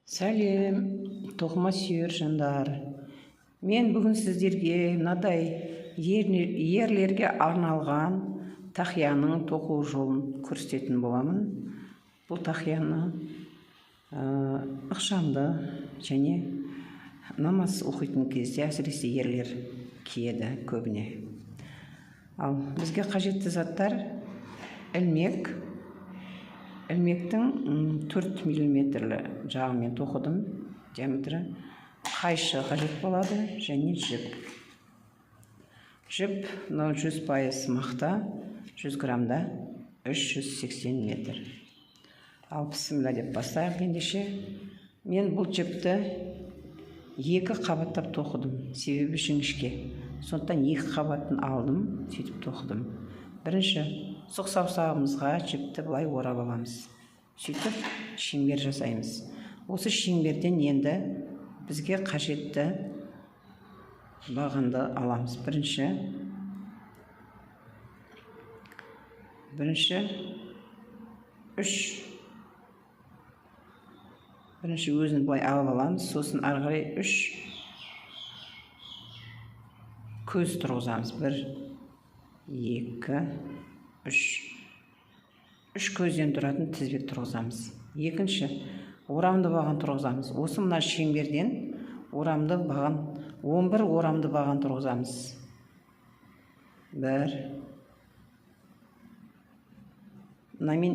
Сәлем, тоқыма сүйер жандар. Мен бүгін сіздерге мынадай ерлерге арналған тақияның тоқу жолын көрсететін боламын. Бұл тақияны ықшамды және намаз оқитын кезде әсіресе ерлер киеді көбіне. Ал бізге қажетті заттар ілмек. Ілмектің 4 мм жағымен тоқыдым, диаметрі. Қайшы қажет болады және жіп. Жіп 100% мақта, 100 грамда 380 метр. Ал бісміллә деп бастайық ендеше. Мен бұл жіпті 2 қабаттап тоқыдым, себебі жіңішке. Сондықтан 2 қабатын алдым, сөйтіп тоқыдым. Бірінші сұқ саусағымызға жіпті былай орап аламыз. Сөйтіп шеңбер жасаймыз. Осы шеңберден енді бізге қажетті бағанды аламыз. Бірінші өзін былай алып аламыз. Сосын ары қарай 3 көз тұрғызамыз. 1, 2, 3. 3 көзден тұратын тізбек тұрғызамыз. Екінші, орамды баған тұрғызамыз. Осы мына шеңберден орамды баған, 11 орамды баған тұрғызамыз. 1. Мынамен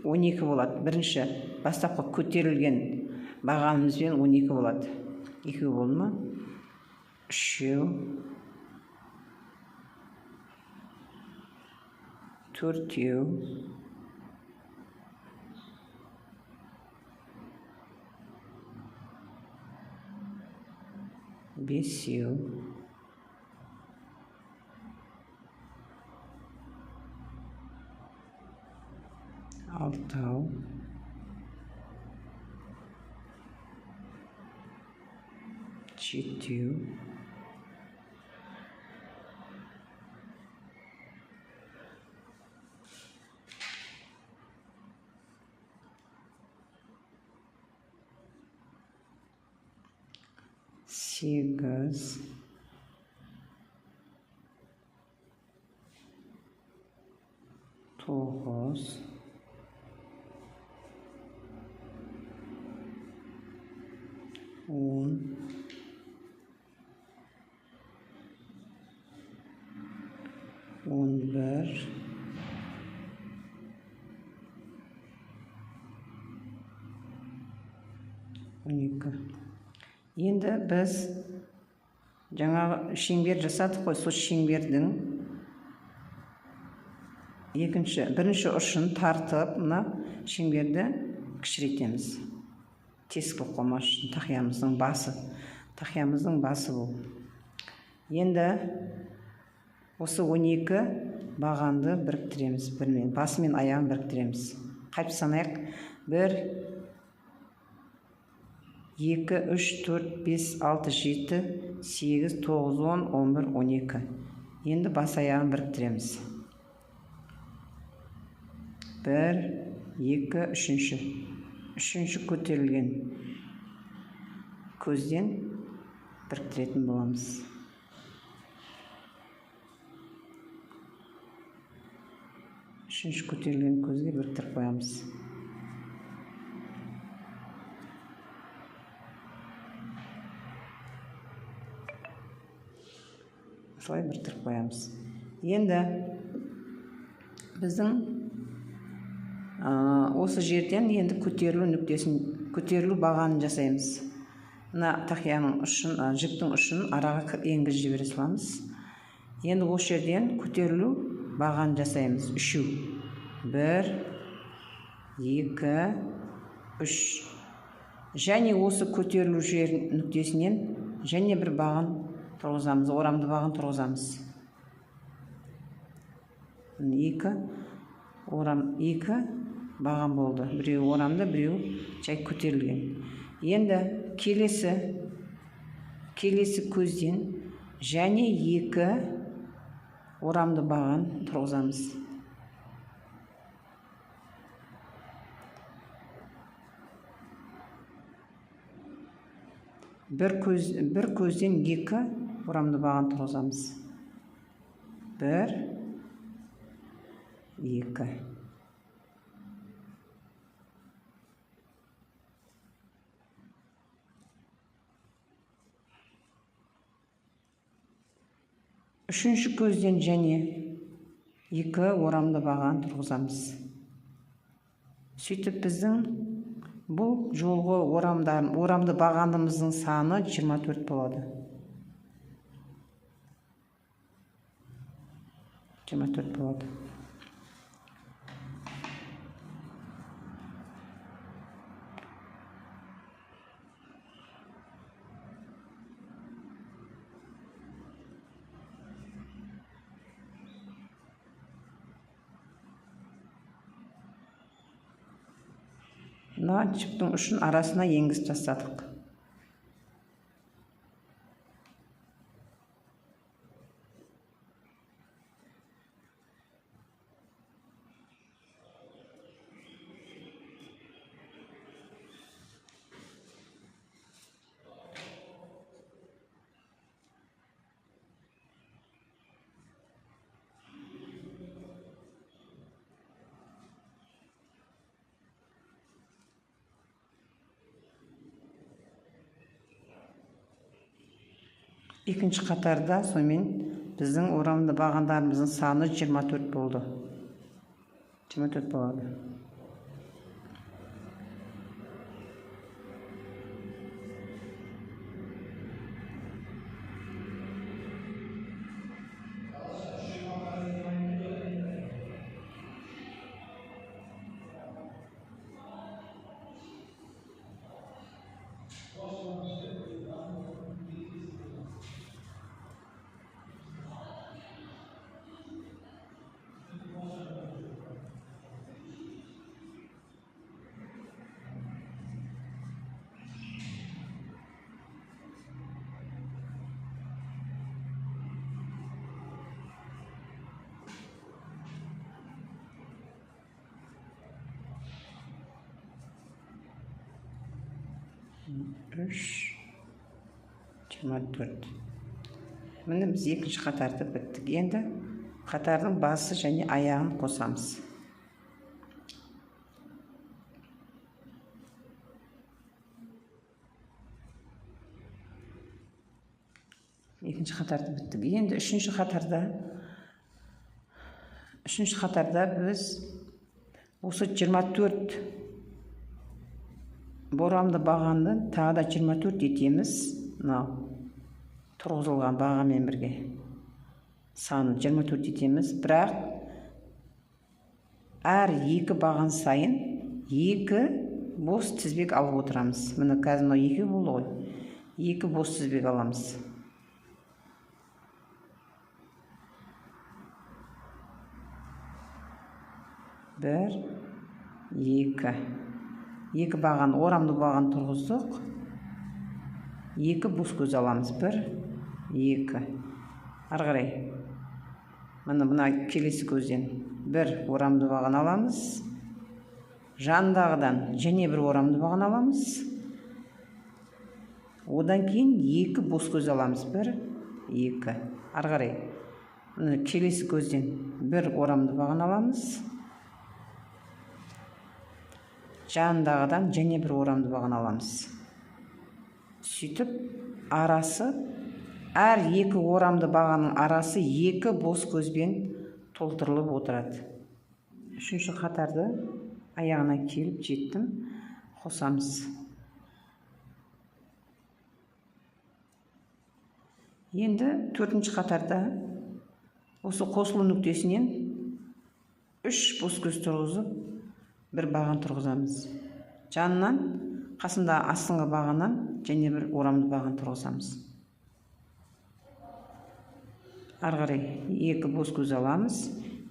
12 болады. Бірінші, бастапқы көтерілген бағанымызбен 12 болады. 2 болды ма? 3, 4, 5, 6, 7, 8, 9, 10, 11, 12. Енді біз жаңағы шеңбер жасадық қой, сол шеңбердің бірінші ұшын тартып, мына шеңберді кішірейтеміз. Тесік болып қалмас үшін тақиямыздың басы бұл. Енді осы 12 бағанды біріктіреміз, басы мен аяғын біріктіреміз. Қайтып санайық. 1, 2, 3, 4, 5, 6, 7, 8, 9, 10, 11, 12. Енді бас аяғын біріктіреміз. 1, 2, 3. Үшінші көтерілген көзден біріктіретін боламыз. Үшінші көтерілген көзге біріктіріп қоямыз. Солай біріктіріп қоямыз. Енді біздің осы жерден енді көтерілу бағанын жасаймыз. Мына тақияның ұшын, жіптің ұшын араға енгізіп жібере саламыз. Енді осы жерден көтерілу бағанын жасаймыз. 3. 1, 2, 3. Және осы көтерілу жер нүктесінен және бір баған тұрғызамыз, орамды баған тұрғызамыз. 2 баған болды. Біреу орамды, біреу жай көтерілген. Енді келесі көзден және 2 орамды баған тұрғызамыз. бір көзден екі орамды баған тұрғызамыз. 1, 2. Үшінші көзден және екі орамды баған тұрғызамыз. Сөйтіп біздің бұл жолғы орамды бағанымыздың саны 24 болады. 24 болады. Мына жіптің ұшын арасына енгізіп тастадық. Екінші қатарда сонымен біздің орамды бағандарымыздың саны 24 болды. 24 болады. Үш, 24. Міне біз екінші қатарды біттік. Енді қатардың басы және аяғын қосамыз. Екінші қатарды біттік. Енді үшінші қатарда біз осы 24 орамды бағанды тағы да 24 етеміз. Тұрғызылған бағамен бірге санын 24 етеміз. Бірақ әр екі баған сайын екі бос тізбек алып отырамыз. Міне қазір екі болды ғой. Екі бос тізбек аламыз. Бір, екі. Екі баған, орамды баған тұрғыздық. Екі бос көз аламыз. Бір, екі. Ары қарай. Мына келесі көзден бір орамды баған аламыз. Жанындағыдан және бір орамды баған аламыз. Одан кейін екі бос көз аламыз. Бір, екі. Ары қарай. Келесі көзден бір орамды баған аламыз. Жанындағыдан және бір орамды баған аламыз. Сөйтіп, арасы, әр екі орамды бағаның арасы екі бос көзбен толтырылып отырады. Үшінші қатарды аяғына келіп жеттім, қосамыз. Енді төртінші қатарда осы қосылу нүктесінен үш бос көз тұрғызып, бір баған тұрғызамыз. Жанынан, қасында астыңғы бағаннан және бір орамды баған тұрғызамыз. Ары қарай екі бос көз аламыз.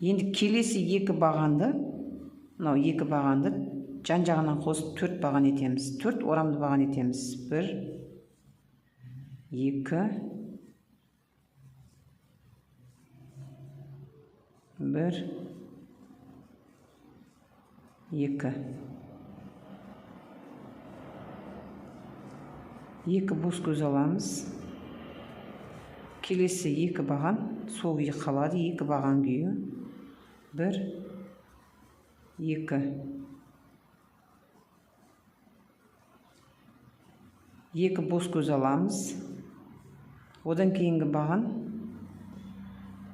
Енді келесі екі бағанды жан жағынан қосып төрт баған етеміз. Төрт орамды баған етеміз. Бір, екі, бір, екі. 2 бос көз аламыз. Келесі 2 баған сол күйі қалады. 2 баған күйі. 1, 2. 2 бос көз аламыз. Одан кейінгі баған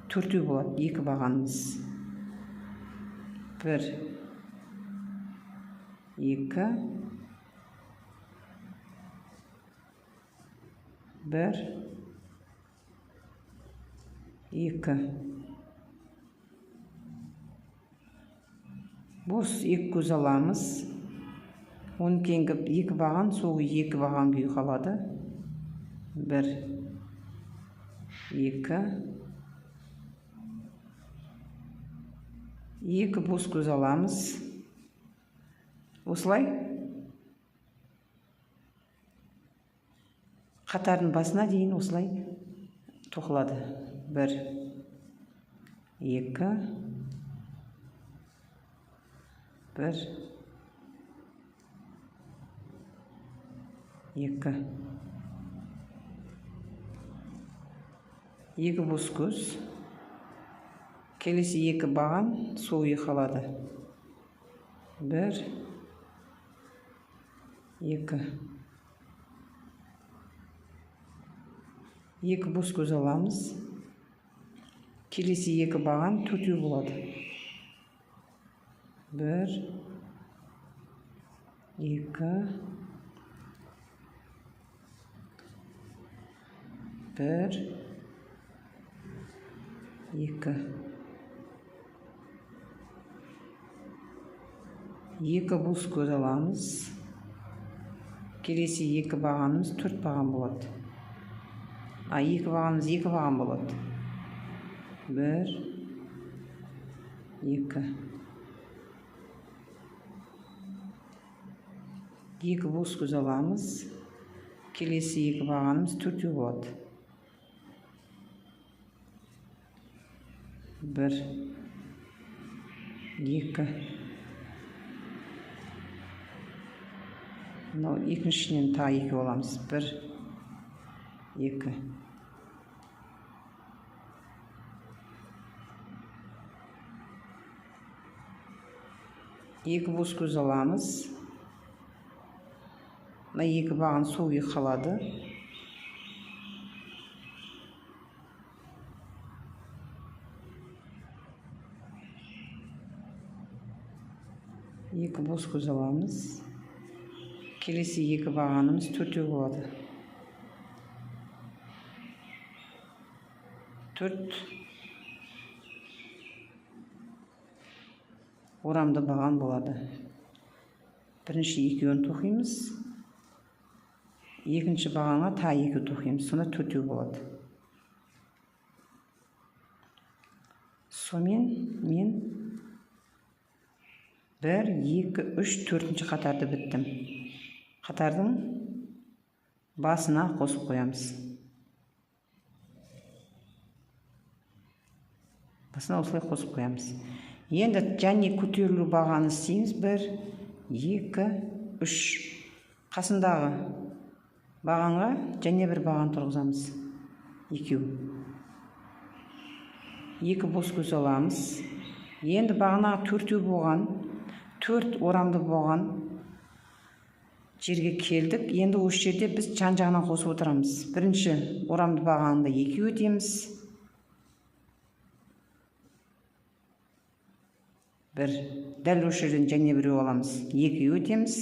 4 болады. 2 бағанымыз. 1, 2, 1, 2. Бос 2 көз аламыз. Оның кейінгі 2 баған сол 2 баған күйі қалады. 1, 2. 2 бос көз аламыз. Осылай қатардың басына дейін осылай тоқылады. 1, 2, 1, 2. 2 бос көз. Келесі 2 баған сол күйі қалады. 1, 2. 2 бос көз аламыз. Келесі 2 баған 4 болады. 1, 2, 1, 2. 2 бос көз аламыз. Келесі 2 бағанымыз 4 баған болады. 2 бағанымыз 2 баған болады. 1, 2. 2 бос көз аламыз. Келесі 2 бағанымыз 4 болады. 1, 2. Мынау екіншісінен тағы 2 аламыз. 1, 2. 2 бос көз аламыз. Мына 2 баған сол күйі қалады. 2 бос көз аламыз. Келесі 2 бағанымыз 4 болады. 4 орамды баған болады. Бірінші 2-ін тоқимыз. Екінші бағанға тағы 2 тоқимыз. Сонда 4 болады. Сонымен мен 1, 2, 3, 4-ші қатарды біттім. Қатардың басына қосып қоямыз. Басына осылай қосып қоямыз. Енді және көтерілу бағаны істейміз. 1, 2, 3. Қасындағы бағанға және бір баған тұрғызамыз. 2. 2 бос көз аламыз. Енді бағанаға 4 болған, 4 орамды болған жерге келдік. Енді осы жерде біз жан-жағынан қосып отырамыз. Бірінші орамды бағанында 2 өтеміз. 1. Дәл осы жерден және біреу аламыз. 2 өтеміз.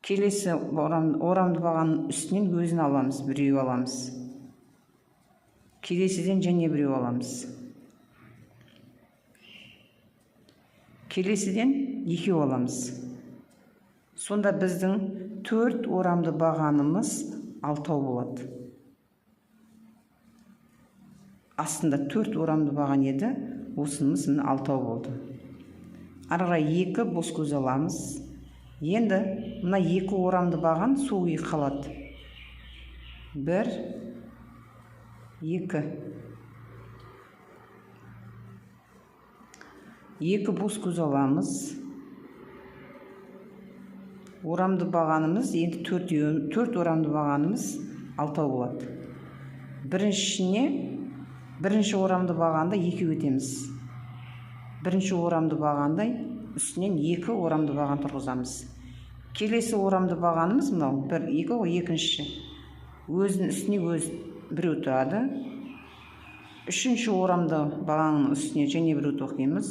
Келесі орамды бағаның үстінен өзін аламыз. Біреу аламыз. Келесіден және біреу аламыз. Келесіден 2 аламыз. Сонда біздің 4 орамды бағанымыз 6 болады. Астында 4 орамды баған еді, осынымыз 6 болды. Арыға 2 бос көз аламыз. Енді мына 2 орамды баған сол күйі қалады. 1, 2. 2 бос көз аламыз. орамды бағанымыз енді 4 орамды бағанымыз 6 болады. Бірінші орамды бағанда 2 өтеміз. Бірінші орамды бағанда үстінен 2 орамды баған тұрғызамыз. Келесі орамды бағанымыз мынау 1, 2, екінші. Өзінің үстіне 1 тұрады. Үшінші орамды бағаның үстіне және 1 тоқимыз.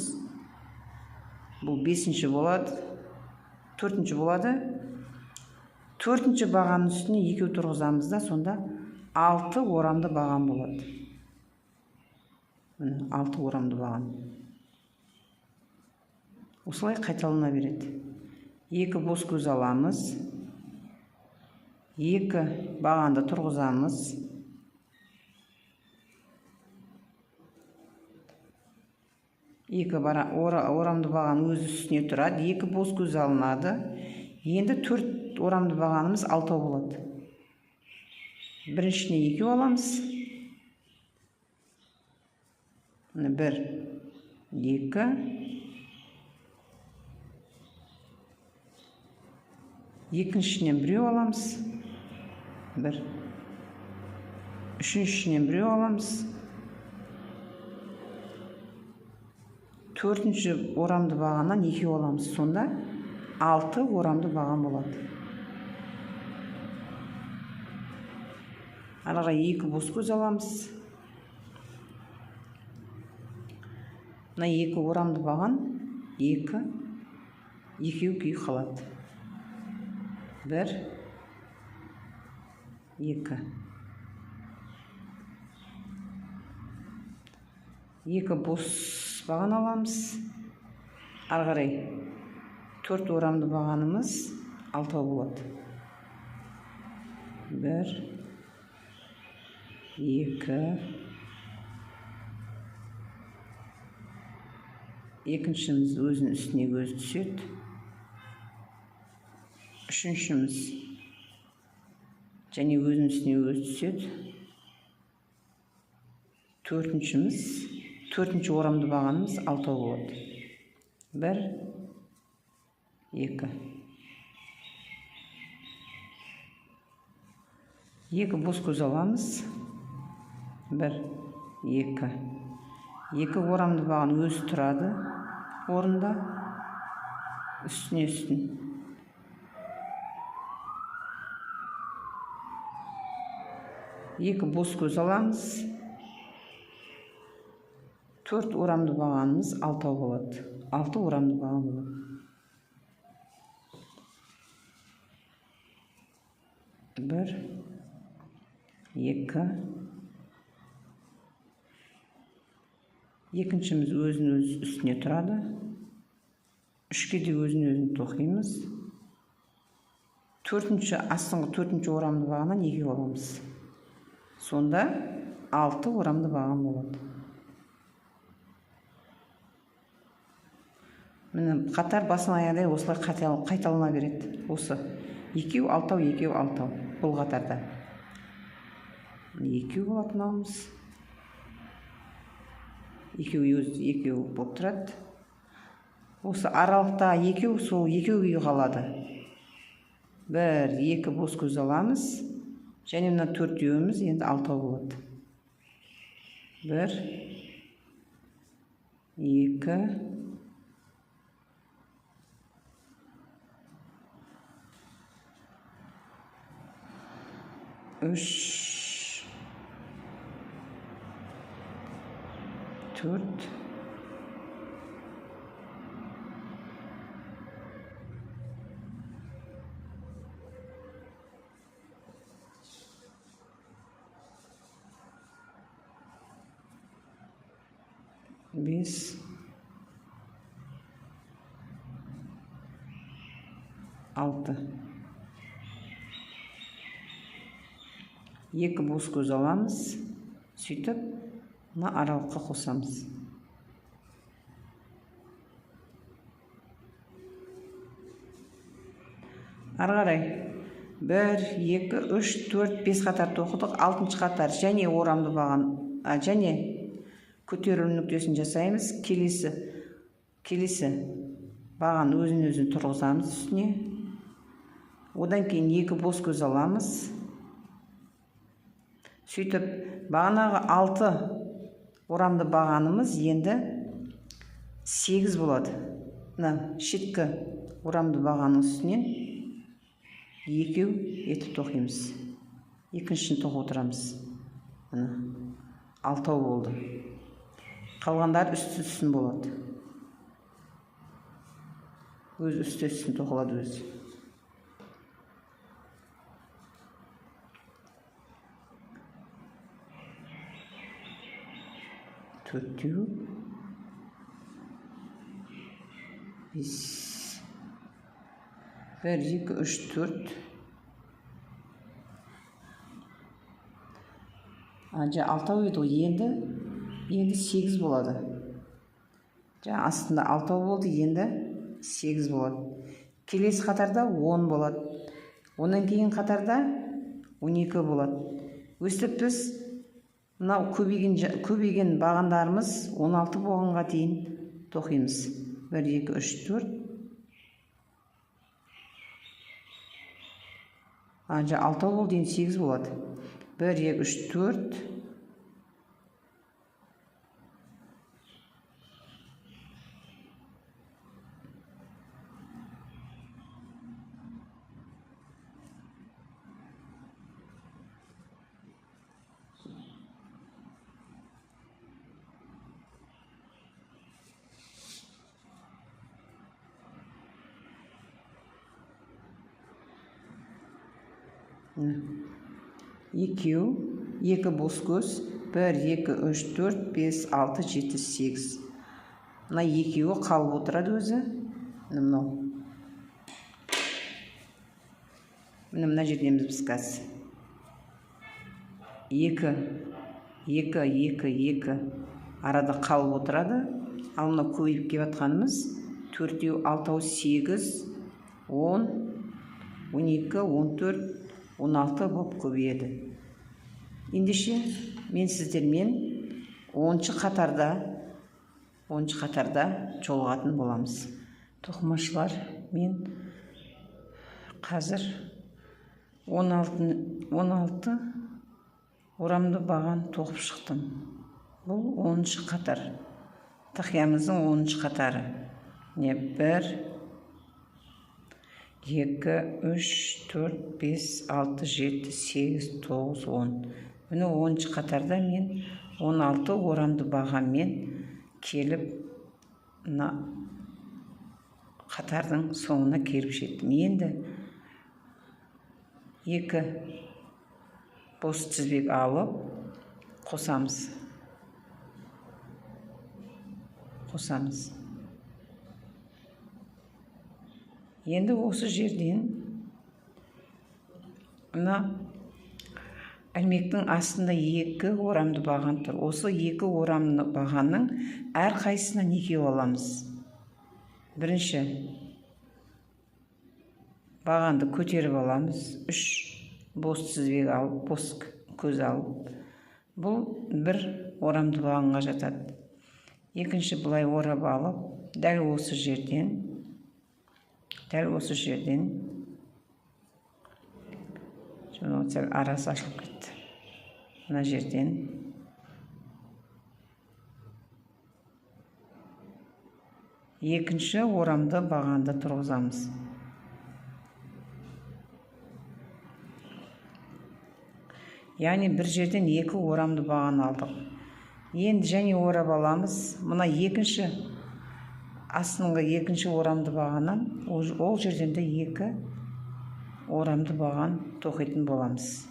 Бұл 5-ші болады. 4-ші болады. 4-ші бағаның үстіне 2 тұрғызамыз да, сонда 6 орамды баған болады. 6 орамды баған. Осылай қайталана береді. 2 бос көз аламыз. 2 бағанды тұрғызамыз. 2 орамды баған өз үстіне тұрады. 2 бос көз алынады. Енді 4 орамды бағанымыз 6 болады. Біріншіне 2 аламыз. 1, 2. Екіншінен 1 аламыз. 1. Үшіншінен 1 аламыз. 4-ші орамды бағаннан 2 аламыз. Сонда 6 орамды баған болады. Араға 2 бос көз аламыз. Мына 2 орамды баған 2, 2 күй қалады. 1, 2. 2 бос баған аламыз. Ары қарай 4 орамды бағанымыз 6 болады. 1, 2. Екіншіміз өзінің үстіне өзі түседі. Үшіншіміз және өзінің үстіне өзі түседі. Төртінші орамды бағанымыз 6 болады. 1, 2. 2 бос көз аламыз. 1, 2. 2 орамды баған өзі тұрады. Орында үстіне үстін. 2 бос көз аламыз. 4 орамды бағанымыз 6 болады. 6 орамды баған болады. 1, 2. Екіншіміз өзін-өз үстіне тұрады. 3-ке де өзін-өзін тоқимыз. 4-ші орамды бағаннан 2 аламыз. Сонда 6 орамды баған болады. Міне қатар басын аяғдай осылай қайталана береді. Осы 2 алтау, 2 алтау бұл қатарда. 2 болатын аламыз. 2 болып тұрады. Осы аралықта 2 сол 2 үй қалады. 1, 2 бос көз аламыз. Және мына 4-еуіміз енді 6 болады. 1, 2. 3, 4. 5, 6. 2 бос көз аламыз. Сөйтіп, мына аралыққа қосамыз. Ары қарай 1, 2, 3, 4, 5 қатар тоқыдық. 6-шы қатар және орамды баған, және көтерілу нүктесін жасаймыз. Келесі баған өзін-өзін тұрғызамыз үстіне. Одан кейін 2 бос көз аламыз. Сөйтіп, бағанағы 6 орамды бағанымыз енді 8 болады. Мына шеткі орамды бағаның үстінен 2 етіп тоқимыз. Екіншісін тоқып отырамыз. Мына 6 болды. Қалғандар үсті-үстін болады. Өз үсті-үстін тоқылады өзі. Төртеу, 5, 1, 2, 3, 4. Алтау еді ғой, енді 8 болады. Астында 6 болды, енді 8 болады. Келесі қатарда 10 болады. Онан кейін қатарда 12 болады. Өстіп біз мынау көбейген бағандарымыз 16 болғанға дейін тоқимыз. 1, 2, 3, 4. 6 болды, енді 8 болады. 1, 2, 3, 4. Екеу, 2 бос көз, 1, 2, 3, 4, 5, 6, 7, 8. Мына екеуі қалып отырады өзі. Мына жердеміз біз қазір. 2, 2, 2, 2 арада қалып отырады. Ал мына көбейіп кеп жатқанымыз 4, 6, 8, 10, 12, 14, 16 болып көбейеді. Ендеше мен сіздермен 10-шы қатарда жолығатын боламыз. Тоқымашылар, мен қазір 16 орамды баған тоқып шықтым. Бұл 10-шы қатар. Тақиямыздың 10-шы қатары. 1, 2, 3, 4, 5, 6, 7, 8, 9, 10. Міне 10-шы қатарда мен 16 орамды бағанмен келіп, мына қатардың соңына келіп жеттім. Енді 2 бос тізбек алып қосамыз. Енді осы жерден мына ілмектің астында 2 орамды баған тұр. Осы 2 орамды бағанның әр қайсысынан 2 аламыз. Бірінші бағанды көтеріп аламыз. 3 бос тізбек алып, бос көз алып. Бұл 1 орамды бағанға жатады. Екінші бұлай орап алып, дәл осы жерден арасы ашылып кетті. Мына жерден екінші орамды бағанды тұрғызамыз. Яғни бір жерден 2 орамды баған алдық. Енді және орап аламыз. Мына астыңғы екінші орамды бағаннан ол жерден де 2 орамды баған тоқитын боламыз.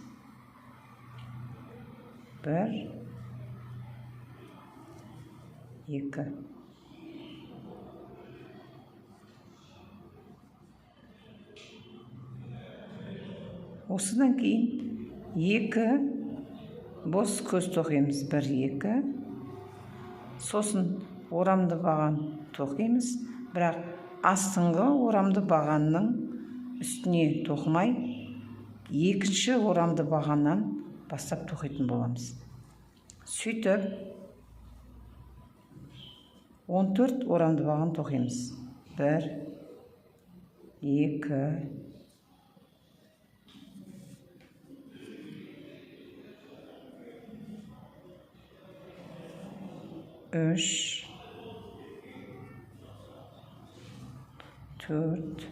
1, 2. Осыдан кейін 2 бос көз тоқимыз. 1, 2. Сосын орамды баған тоқимыз. Бірақ астыңғы орамды бағанның үстіне тоқымай, екінші орамды бағаннан бастап тоқитын боламыз. Сөйтіп 14 орамды баған тоқимыз. 1, 2, 3 4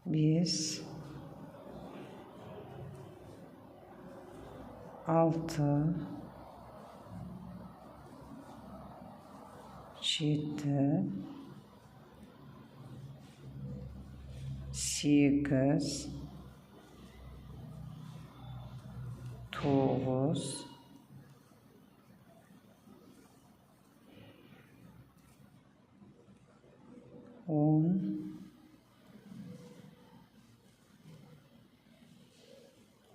5 6 7 8 9 10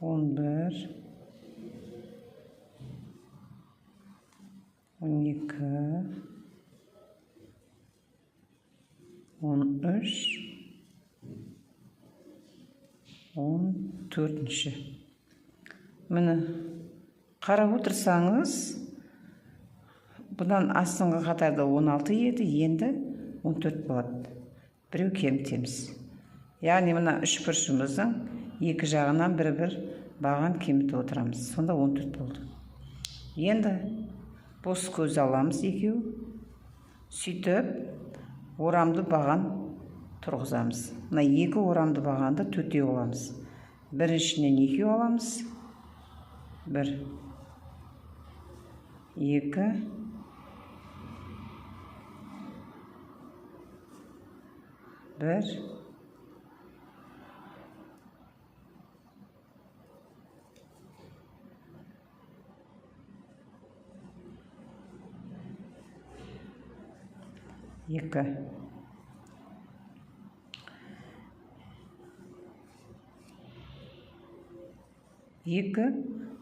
11 12 13 14. Міне қарап отырсаңыз, бұдан астыңғы қатарда 16 еді, енді 14 болады. Біреу кемітеміз. Яғни мына үшбұрышымыздың екі жағынан бір баған кемітіп отырамыз. Сонда 14 болды. Енді бос көз аламыз екеу. Сөйтіп орамды баған тұрғызамыз. Мына екі орамды бағанды төртеу аламыз. Біріншінен екеу аламыз. 1 2 1 2 2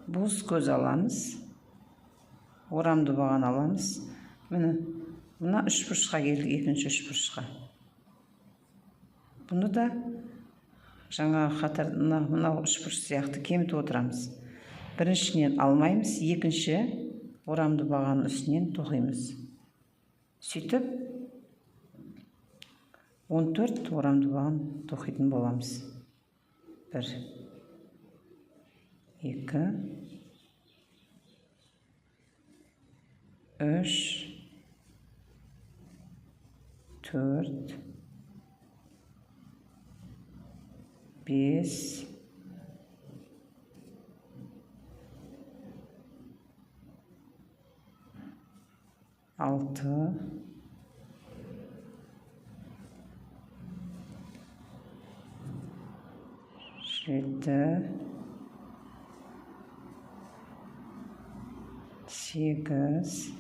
бос көз аламыз. Орамды баған аламыз. Мына үшбұрышқа келдік, екінші үшбұрышқа. Бұны да жаңағы қатар мынау үшбұрыш сияқты кемітіп отырамыз. Біріншінен алмаймыз, екінші орамды бағанның үстінен тоқимыз. Сөйтіп 14 орамды баған тоқитын боламыз. 1 2 3 4 5 6 7 8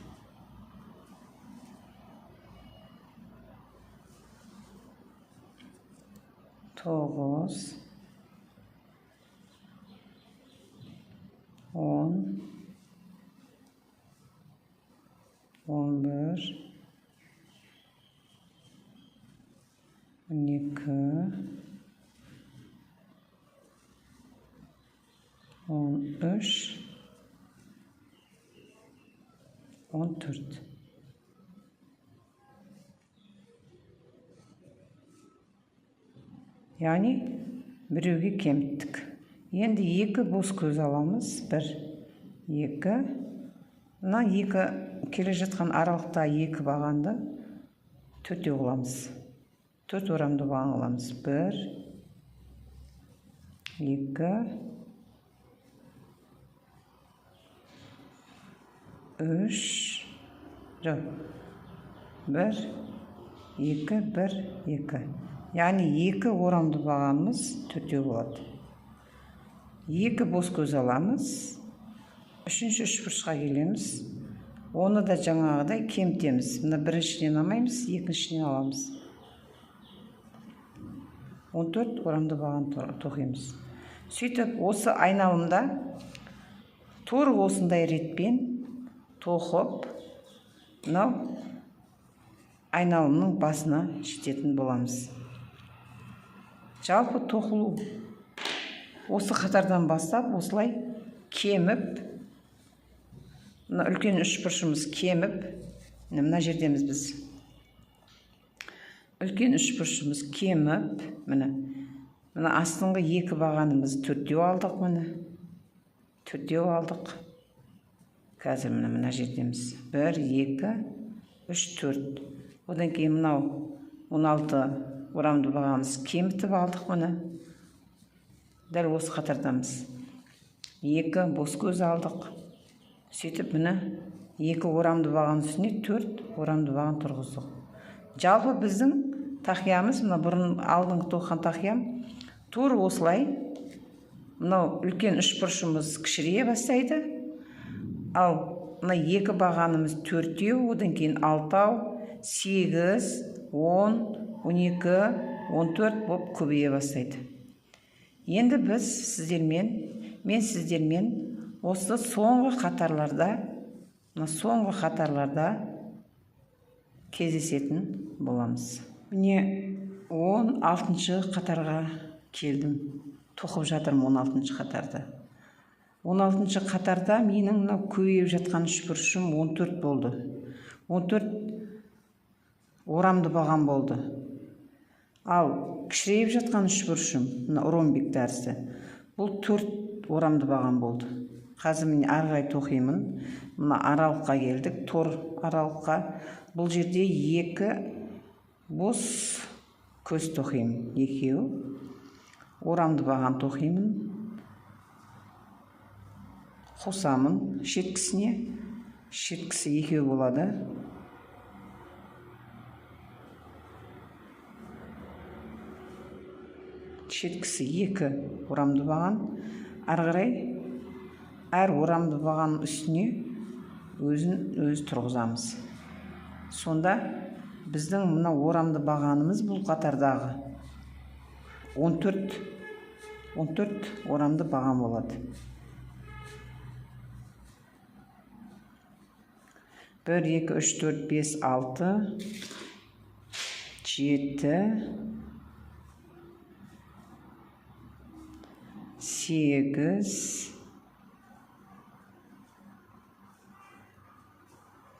9 10 11 12 13 14. Яғни біреуге кеміттік. Енді екі бос көз аламыз. 1 2 мына екі келе жатқан аралықта екі бағанды төртеу аламыз. 4 орамды баған аламыз. 1 2 3 жоқ 1 2 1 2. Яғни екі орамды бағанымыз төртеу болады. Екі бос көз аламыз. Үшінші үшбұрышқа келеміз. Оны да жаңағыдай кемітеміз. Мына біріншіден алмаймыз, екіншіден аламыз. 14 орамды баған тоқимыз. Сөйтіп осы айналымда тура осындай ретпен тоқып, мынау айналымның басына жететін боламыз. Жалпы тоқылу осы қатардан бастап осылай кеміп, мына үлкен үшбұрышымыз кеміп, мына жердеміз біз. Үлкен үшбұрышымыз кеміп, мына астыңғы екі бағанымыз төртеу алдық, міне төртеу алдық. Қазір мына жердеміз. 1, 2, 3, 4. Одан кейін мынау 16 орамды бағамыз кемітіп алдық мұны. Дәл осы қатардамыз. 2 бос көз алдық. Сөйтіп мұны 2 орамды баған үстіне 4 орамды баған тұрғыздық. Жалпы біздің тақиямыз, мына бұрын алдыңғы тоққан тақиям, тур осылай. Мынау үлкен үшбұрышымыз кішірейе бастайды. Ал мына 2 бағанымыз 4-еу, одан кейін 6-ау, 8, 10, 12, 14 болып көбейе бастайды. Енді біз сіздермен осы соңғы қатарларда кездесетін боламыз. Міне 16-шы қатарға келдім. Тоқып жатырмын 16-шы қатарды. 16-шы қатарда менің мынау көбейіп жатқан үшбұрышым 14 болды. 14 орамды баған болды. Ал кішірейіп жатқан үшбұрышым, мына ромбик тәрізді, бұл 4 орамды баған болды. Қазір мен арғай тоқимын. Мына аралыққа келдік, тор аралыққа. Бұл жерде 2 бос көз тоқимын, 2 орамды баған тоқимын. Қосамын шеткісіне. Шеткісі 2 болады. Шеткісі 2 орамды баған. Арғарай әр орамды баған үстіне өзін тұрғызамыз. Сонда біздің мына орамды бағанымыз бұл қатардағы 14 орамды баған болады. 1, 2, 3, 4, 5, 6, 7, 8,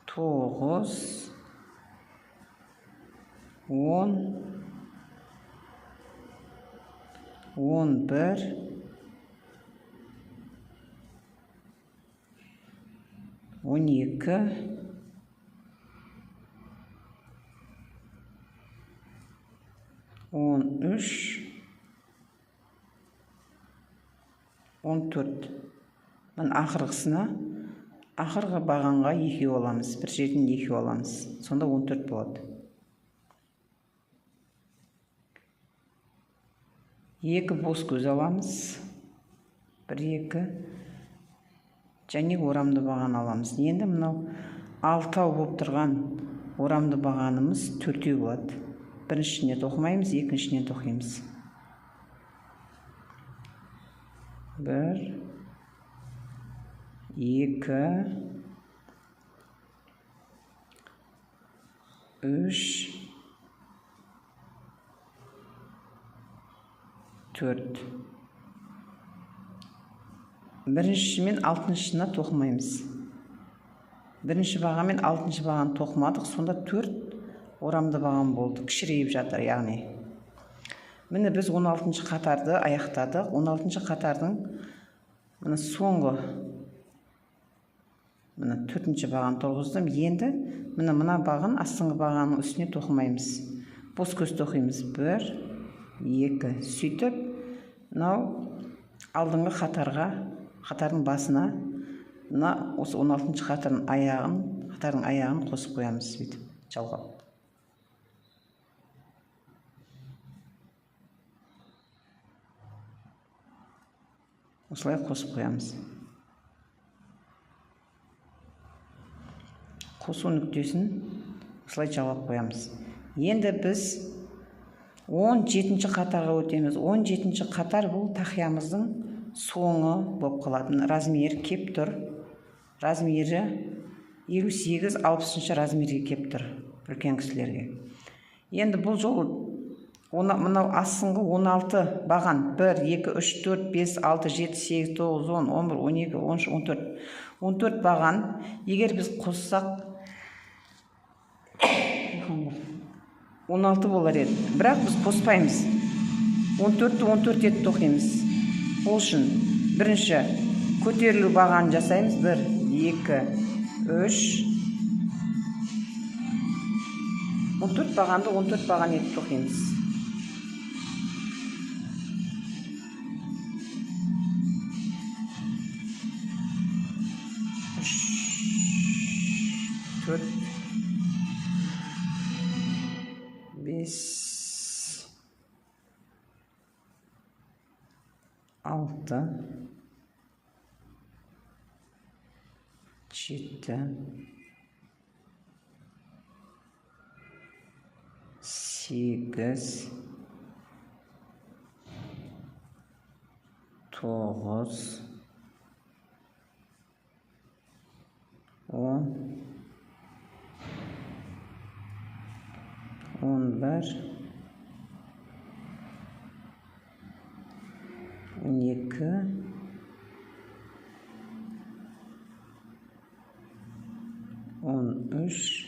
9, 10, 11, 12, 13, 14. Мен ақырғы бағанға 2 оламыз. Бір жерден 2 оламыз. Сонда 14 болады. 2 бос көз аламыз. 1, 2. Және орамды баған аламыз. Енді мынау 6-ау болып тұрған орамды бағанымыз 4-еу болады. Біріншісіне тоқымаймыз, екіншісіне тоқимыз. 1, 2, 3, 4. Бірінші мен 6-шына тоқымаймыз. Бірінші баға мен 6-шы бағаны тоқымадық, сонда 4 орамды баған болды. Кішірейіп жатыр, яғни. Міне біз 16-шы қатарды аяқтадық. 16-шы қатардың мына соңғы 4-ші бағаны тұрғыздым. Енді мына бағын астыңғы бағаның үстіне тоқымаймыз. Бос көз тоқимыз. 1, 2. Сөйтіп, алдыңғы қатардың басына осы 16-шы қатардың аяғын қосып қоямыз. Сөйтіп, жалғап. Осылай қосып қоямыз. Қосу нүктесін осылай жалғап қоямыз. Енді біз 17-ші қатарға өтеміз. 17-ші қатар бұл тақиямыздың соңы болып қалады. Размері кеп тұр. Размері 58-60 размерге кеп тұр үлкен кісілерге. Енді бұл жол мынау астыңғы 16 баған 1, 2, 3, 4, 5, 6, 7, 8, 9, 10, 11, 12, 13, 14 баған. Егер біз қоссақ 16 болар еді. Бірақ біз қоспаймыз. 14-ті 14 етіп тоқимыз. Ол үшін бірінші көтерілу бағанын жасаймыз. 1, 2, 3. 14 бағанды 14 баған етіп тоқимыз. Төрт, 5, 6, 7, 8, 9, 10, 11, 12, 13,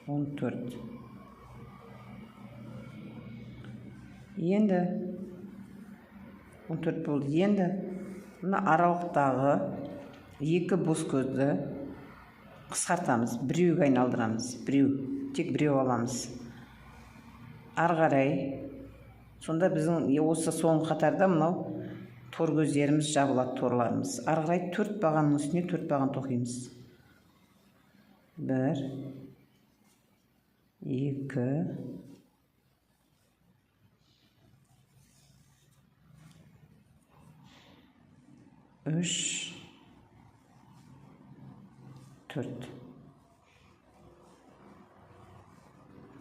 14. Енді 14 болды. Енді мына аралықтағы екі бос көзді қысқартамыз. Біреуге айналдырамыз. Тек біреу аламыз. Ары қарай сонда біздің осы соңғы қатарда мынау тор көздеріміз жабылады, торларымыз. Ары қарай 4 бағанның үстіне 4 баған тоқимыз. 1, 2, 3, 4.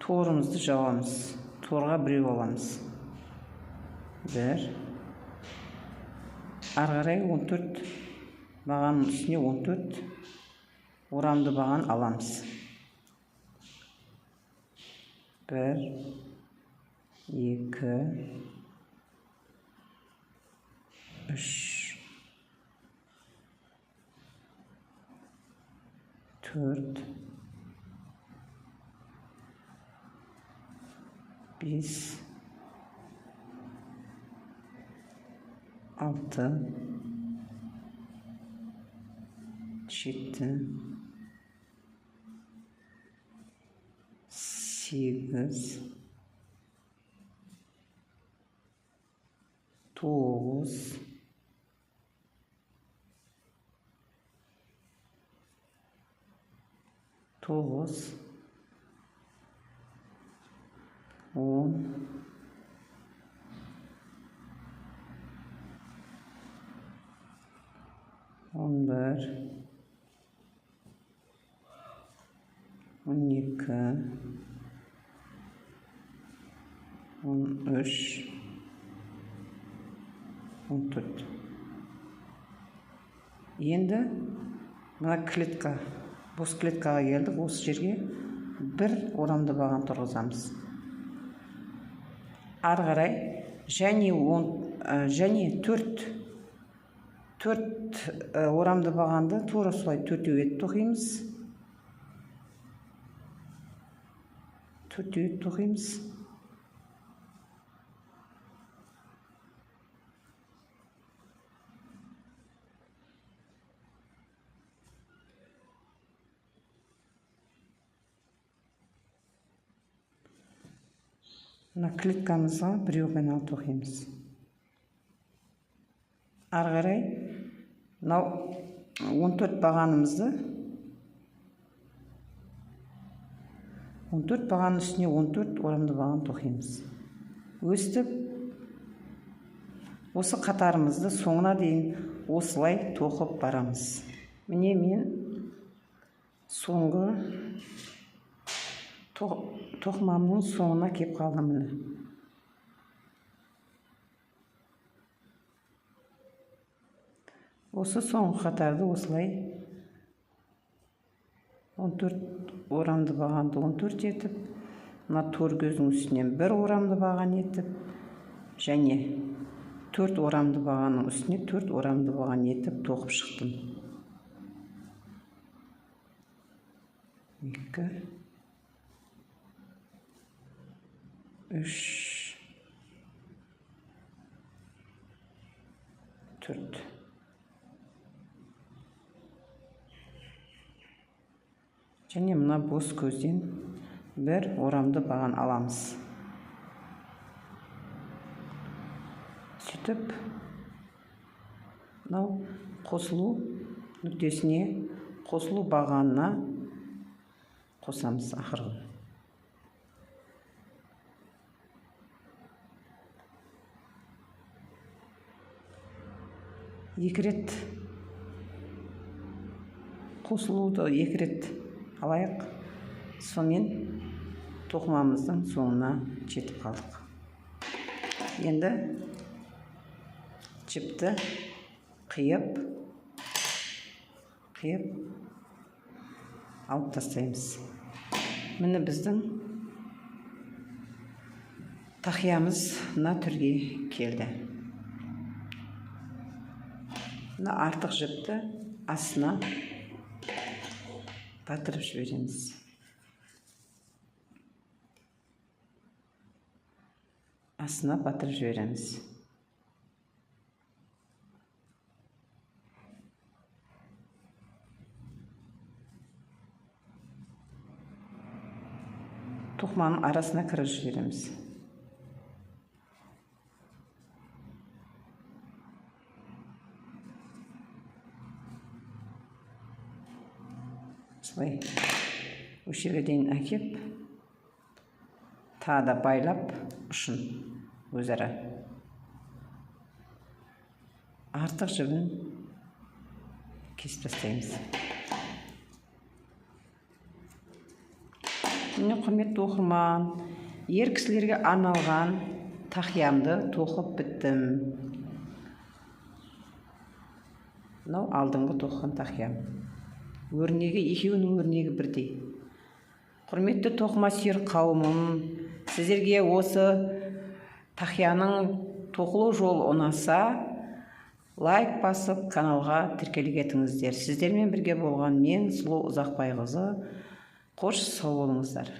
Торымызды жауамыз. Торға біреу аламыз. 1. Ары қарай 14 бағанның үстіне 14 орамды баған аламыз. 1, 2, 3, 4, 5, 6, 7, 8, 9, 10, 11, 12, 13, 14. Енді мына клетка, бос клеткаға келдік. Осы жерге бір орамды баған тұрғызамыз. Ары қарай және 4 орамды бағанды тура солай төртеу етіп тоқимыз. Мына клеткамызға біреу айналып тоқимыз. Ары қарай мынау 14 бағанымызды 14 бағанның үстіне 14 орамды баған тоқимыз. Өстіп, осы қатарымызды соңына дейін осылай тоқып барамыз. Міне мен соңғы тоқымамның соңына кеп қалдым. Осы соңғы қатарды осылай 14 орамды бағанды 14 етіп, мына тор көздің үстінен бір орамды баған етіп, және 4 орамды бағанның үстіне 4 орамды баған етіп тоқып шықтым. 2, 3, 4. Және мына бос көзден бір орамды баған аламыз. Сөйтіп, мынау қосылу нүктесіне, қосылу бағанына қосамыз ақырғы. Екі рет қосылуды екі рет алайық. Сонымен тоқымамыздың соңына жетіп қалдық. Енді жіпті қиып алып тастаймыз. Міне біздің тақиямыз мына түрге келді. Мына артық жіпті астына батырып жібереміз. Астына батырып жібереміз. Тоқыманың арасына кіріп жібереміз. Осылай осы жерге дейін әкеп, тағы да байлап ұшын өзара артық жібін кесіп тастаймыз. Міне құрметті оқырман, ер кісілерге арналған тақиямды тоқып біттім. Мынау алдыңғы тоқыған тақиям. Өрнегі, екеуінің өрнегі бірдей. Құрметті тоқыма сүйер қауымым, сіздерге осы тақияның тоқылу жолы ұнаса, лайк басып, каналға тіркелік етіңіздер. Сіздермен бірге болған мен Сұлу Ұзақбайқызы. Қош сау болыңыздар.